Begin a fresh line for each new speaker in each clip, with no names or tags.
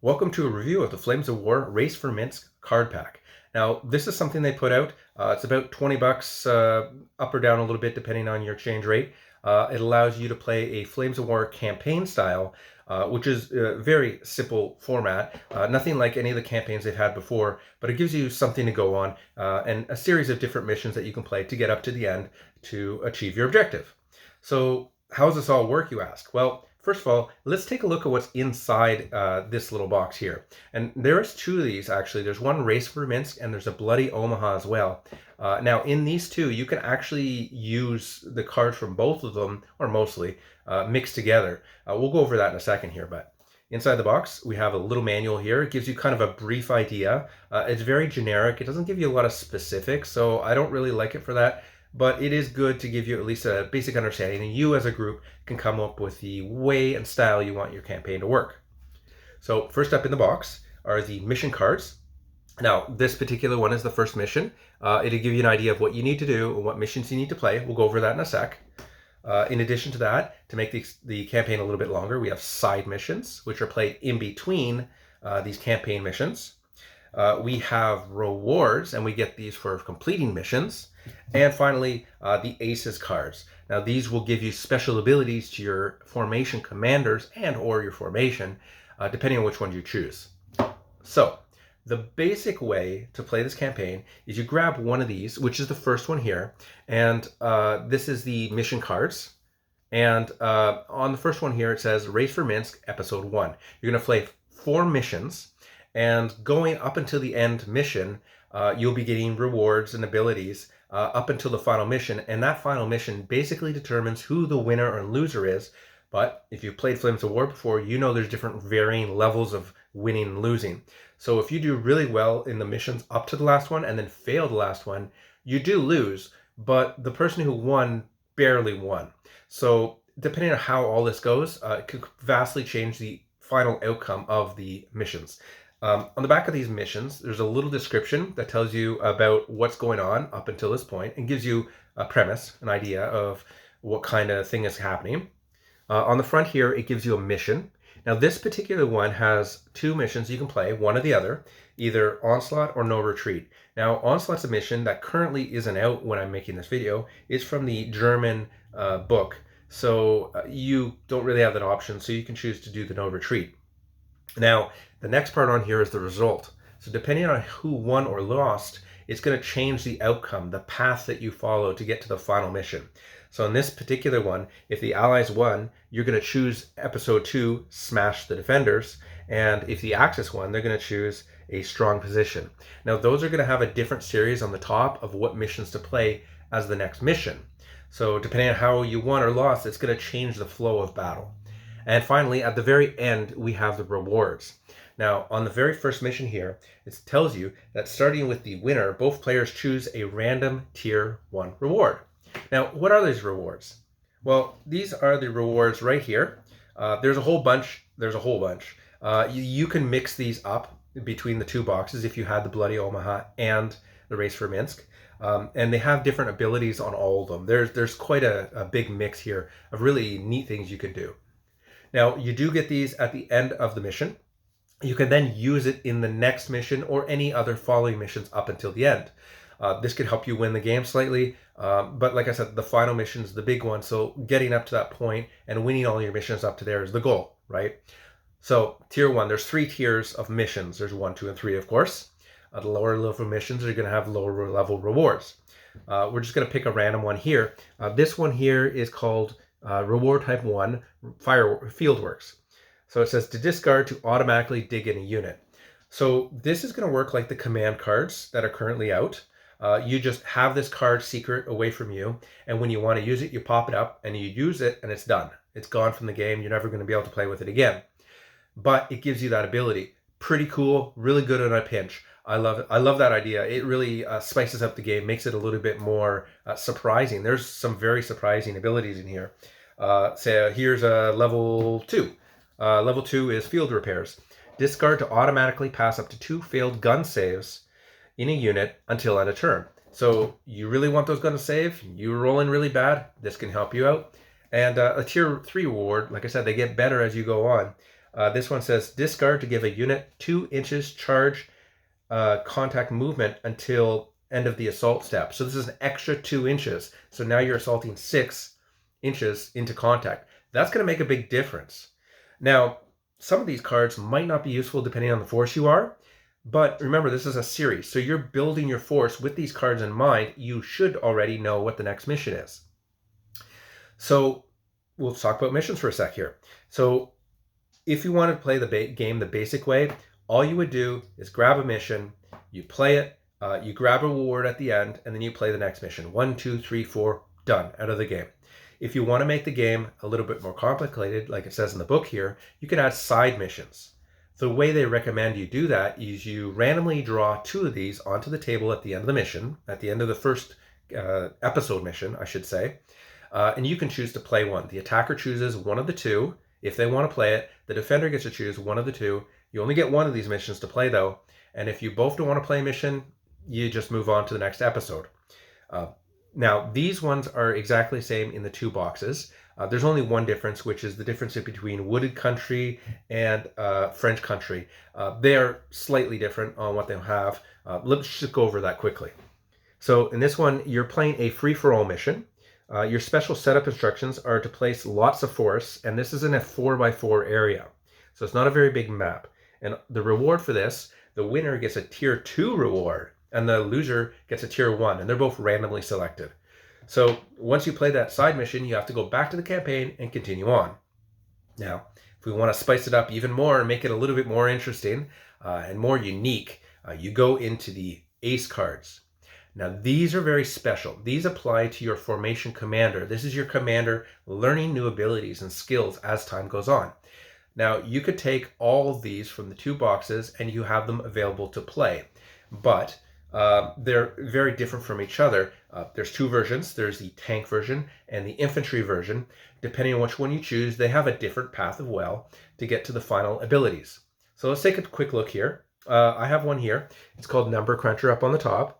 Welcome to a review of the Flames of War Race for Minsk card pack. Now, this is something they put out. It's about 20 bucks, up or down a little bit depending on your exchange rate. It allows you to play a Flames of War campaign style, which is a very simple format. Nothing like any of the campaigns they've had before, but it gives you something to go on and a series of different missions that you can play to get up to the end to achieve your objective. So how does this all work, you ask? Well, first of all, let's take a look at what's inside this little box here. And there's two of these, actually. There's one Race for Minsk, and there's a Bloody Omaha as well. Now, in these two, you can actually use the cards from both of them, or mostly, mixed together. We'll go over that in a second here, but inside the box, we have a little manual here. It gives you kind of a brief idea. It's very generic. It doesn't give you a lot of specifics, so I don't really like it for that. But it is good to give you at least a basic understanding, and you as a group can come up with the way and style you want your campaign to work. So first up in the box are the mission cards. Now, this particular one is the first mission. It'll give you an idea of what you need to do and what missions you need to play. We'll go over that in a sec. In addition to that, to make the campaign a little bit longer, we have side missions, which are played in between these campaign missions. We have rewards, and we get these for completing missions. And finally, the Aces cards. Now, these will give you special abilities to your formation commanders and or your formation, depending on which one you choose. So, the basic way to play this campaign is you grab one of these, which is the first one here, and this is the mission cards. And on the first one here, it says Race for Minsk, Episode 1. You're going to play 4 missions, and going up until the end mission, you'll be getting rewards and abilities up until the final mission, and that final mission basically determines who the winner or loser is. But if you've played Flames of War before, you know there's different varying levels of winning and losing. So if you do really well in the missions up to the last one and then fail the last one, you do lose, but the person who won barely won. So depending on how all this goes, it could vastly change the final outcome of the missions. On the back of these missions, there's a little description that tells you about what's going on up until this point and gives you a premise, an idea of what kind of thing is happening. On the front here, it gives you a mission. Now, this particular one has 2 missions you can play, one or the other, either Onslaught or No Retreat. Now, Onslaught's a mission that currently isn't out when I'm making this video. It's from the German book, so you don't really have that option, so you can choose to do the No Retreat. Now, the next part on here is the result. So depending on who won or lost, it's going to change the outcome, the path that you follow to get to the final mission. So in this particular one, if the Allies won, you're going to choose Episode 2, Smash the Defenders. And if the Axis won, they're going to choose a Strong Position. Now, those are going to have a different series on the top of what missions to play as the next mission. So depending on how you won or lost, it's going to change the flow of battle. And finally, at the very end, we have the rewards. Now, on the very first mission here, it tells you that starting with the winner, both players choose a random Tier 1 reward. Now, what are these rewards? Well, these are the rewards right here. There's a whole bunch. You can mix these up between the 2 boxes if you had the Bloody Omaha and the Race for Minsk. And they have different abilities on all of them. There's quite a big mix here of really neat things you can do. Now, you do get these at the end of the mission. You can then use it in the next mission or any other following missions up until the end. This could help you win the game slightly, but like I said, the final mission is the big one, so getting up to that point and winning all your missions up to there is the goal, right? So, Tier 1, there's 3 tiers of missions. There's 1, 2, and 3, of course. The lower level missions are going to have lower level rewards. We're just going to pick a random one here. This one here is called Reward Type 1, Fieldworks. So it says to discard to automatically dig in a unit. So this is going to work like the command cards that are currently out. You just have this card secret away from you, and when you want to use it, you pop it up and you use it, and it's done. It's gone from the game. You're never going to be able to play with it again. But it gives you that ability. Pretty cool, really good on a pinch. I love it. I love that idea. It really spices up the game, makes it a little bit more surprising. There's some very surprising abilities in here. So here's a level 2. Level 2 is Field Repairs. Discard to automatically pass up to 2 failed gun saves in a unit until end of turn. So you really want those guns to save? You're rolling really bad? This can help you out. And a Tier 3 reward, like I said, they get better as you go on. This one says discard to give a unit 2 inches charge contact movement until end of the assault step. So this is an extra 2 inches. So now you're assaulting 6 inches into contact. That's going to make a big difference. Now, some of these cards might not be useful depending on the force you are, but remember, this is a series. So you're building your force with these cards in mind. You should already know what the next mission is. So we'll talk about missions for a sec here. So if you want to play the game the basic way, all you would do is grab a mission, you play it, you grab a reward at the end, and then you play the next mission. 1, 2, 3, 4, done, out of the game. If you want to make the game a little bit more complicated, like it says in the book here, you can add side missions. The way they recommend you do that is you randomly draw 2 of these onto the table at the end of the mission, at the end of the first episode mission, I should say, and you can choose to play one. The attacker chooses one of the 2 if they want to play it. The defender gets to choose one of the 2. You only get one of these missions to play, though, and if you both don't want to play a mission, you just move on to the next episode. Now, these ones are exactly the same in the 2 boxes. There's only one difference, which is the difference between Wooded Country and French Country. They are slightly different on what they'll have. Let's just go over that quickly. So in this one, you're playing a free-for-all mission. Your special setup instructions are to place lots of force, and this is in a 4x4 area. So it's not a very big map. And the reward for this, the winner gets a tier 2 reward, and the loser gets a tier 1, and they're both randomly selected. So once you play that side mission, you have to go back to the campaign and continue on. Now, if we want to spice it up even more and make it a little bit more interesting and more unique, you go into the ace cards. Now, these are very special. These apply to your formation commander. This is your commander learning new abilities and skills as time goes on. Now, you could take all of these from the 2 boxes and you have them available to play, but they're very different from each other. There's 2 versions. There's the tank version and the infantry version. Depending on which one you choose, they have a different path as well to get to the final abilities. So let's take a quick look here. I have one here. It's called Number Cruncher up on the top.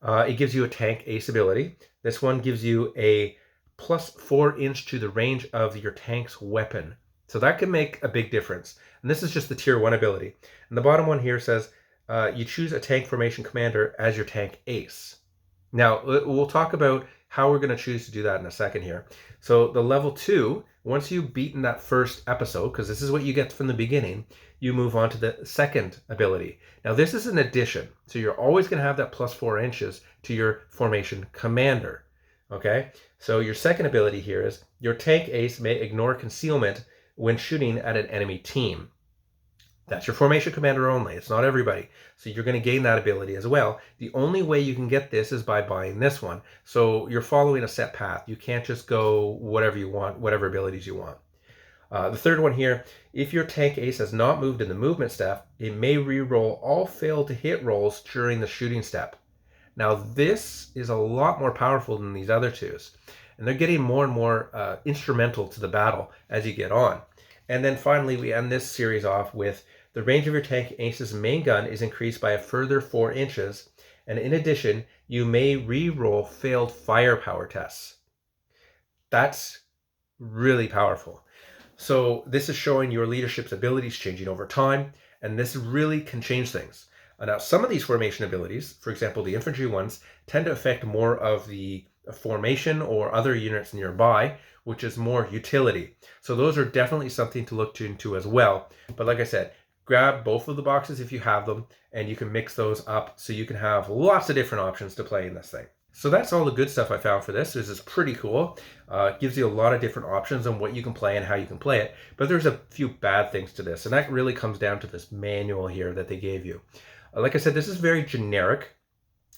It gives you a tank ace ability. This one gives you a plus 4 inch to the range of your tank's weapon. So that can make a big difference. And this is just the tier 1 ability. And the bottom one here says, you choose a tank formation commander as your tank ace. Now, we'll talk about how we're going to choose to do that in a second here. So the level 2, once you've beaten that first episode, because this is what you get from the beginning, you move on to the second ability. Now, this is an addition. So you're always going to have that plus 4 inches to your formation commander. Okay? So your second ability here is your tank ace may ignore concealment when shooting at an enemy team. That's your formation commander only. It's not everybody. So you're going to gain that ability as well. The only way you can get this is by buying this one. So you're following a set path. You can't just go whatever you want, whatever abilities you want. The third one here, if your tank ace has not moved in the movement step, it may re-roll all failed to hit rolls during the shooting step. Now this is a lot more powerful than these other 2s. And they're getting more and more instrumental to the battle as you get on. And then finally, we end this series off with the range of your tank ace's main gun is increased by a further 4 inches. And in addition, you may re-roll failed firepower tests. That's really powerful. So this is showing your leadership's abilities changing over time. And this really can change things. Now, some of these formation abilities, for example, the infantry ones, tend to affect more of the formation or other units nearby, which is more utility. So those are definitely something to look into as well. But like I said, grab both of the boxes if you have them, and you can mix those up so you can have lots of different options to play in this thing. So that's all the good stuff I found for this. This is pretty cool. It gives you a lot of different options on what you can play and how you can play it. But there's a few bad things to this, and that really comes down to this manual here that they gave you. Like I said, this is very generic.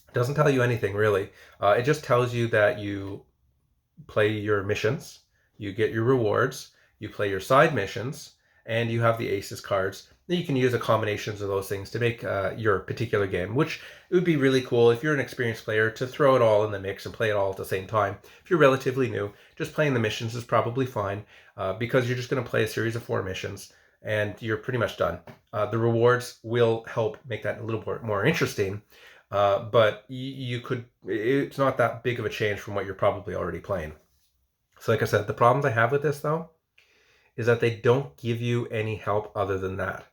It doesn't tell you anything really. It just tells you that you play your missions, you get your rewards, you play your side missions, and you have the aces cards. Then you can use a combinations of those things to make your particular game, which it would be really cool if you're an experienced player to throw it all in the mix and play it all at the same time. If you're relatively new, just playing the missions is probably fine because you're just going to play a series of 4 missions and you're pretty much done. The rewards will help make that a little bit more interesting, but it's not that big of a change from what you're probably already playing. So like I said, the problems I have with this though is that they don't give you any help other than that.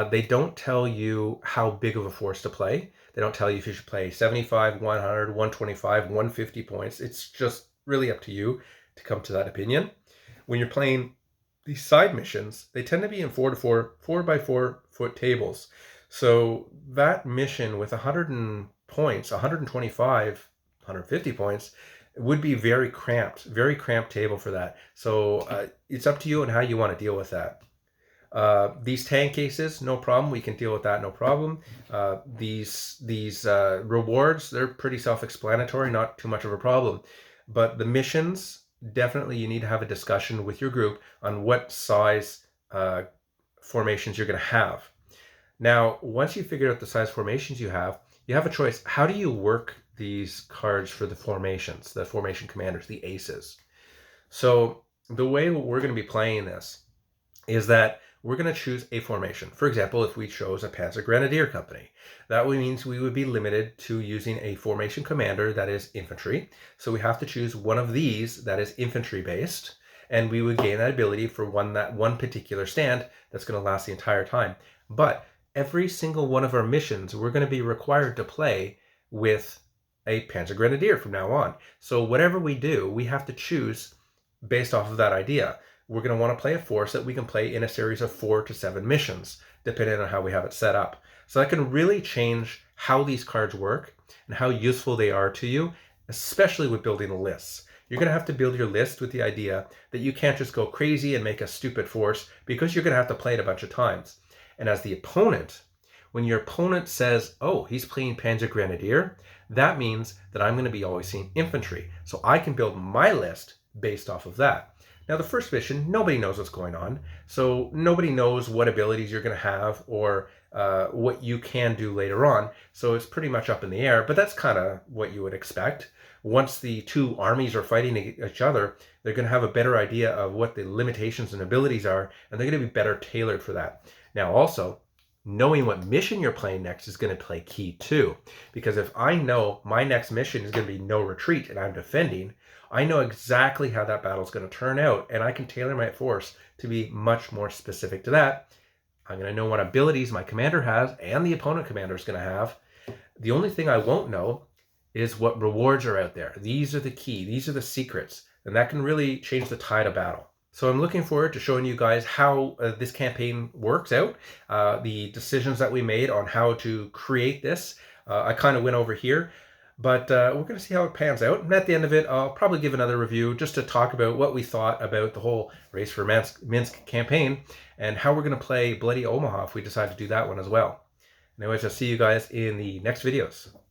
They don't tell you how big of a force to play. They don't tell you if you should play 75, 100, 125, 150 points. It's just really up to you to come to that opinion. When you're playing these side missions, they tend to be in 4 by 4 foot tables. So that mission with 100 points, 125, 150 points, would be very cramped table for that. So it's up to you on how you want to deal with that. These tank cases, no problem. We can deal with that, no problem. These rewards, they're pretty self-explanatory, not too much of a problem. But the missions, definitely you need to have a discussion with your group on what size formations you're going to have. Now, once you figure out the size formations you have a choice. How do you work these cards for the formations, the formation commanders, the aces? So the way we're going to be playing this is that we're going to choose a formation. For example, if we chose a Panzer Grenadier Company, that means we would be limited to using a formation commander that is infantry. So we have to choose one of these that is infantry based, and we would gain that ability for one particular stand that's going to last the entire time. But every single one of our missions, we're going to be required to play with a Panzer Grenadier from now on. So whatever we do, we have to choose based off of that idea. We're going to want to play a force that we can play in a series of 4 to 7 missions, depending on how we have it set up. So that can really change how these cards work and how useful they are to you, especially with building lists. You're going to have to build your list with the idea that you can't just go crazy and make a stupid force, because you're going to have to play it a bunch of times. And as the opponent, when your opponent says, oh, he's playing Panzer Grenadier, that means that I'm going to be always seeing infantry. So I can build my list based off of that. Now, the first mission, nobody knows what's going on. So nobody knows what abilities you're going to have or what you can do later on. So it's pretty much up in the air, but that's kind of what you would expect. Once the two armies are fighting each other, they're going to have a better idea of what the limitations and abilities are, and they're going to be better tailored for that. Now, also, knowing what mission you're playing next is going to play key too. Because if I know my next mission is going to be no retreat and I'm defending, I know exactly how that battle is going to turn out, and I can tailor my force to be much more specific to that. I'm going to know what abilities my commander has and the opponent commander is going to have. The only thing I won't know is what rewards are out there. These are the key. These are the secrets, and that can really change the tide of battle. So I'm looking forward to showing you guys how this campaign works out, the decisions that we made on how to create this. I kind of went over here, but we're going to see how it pans out. And at the end of it, I'll probably give another review just to talk about what we thought about the whole Race for Minsk campaign and how we're going to play Bloody Omaha if we decide to do that one as well. Anyways, I'll see you guys in the next videos.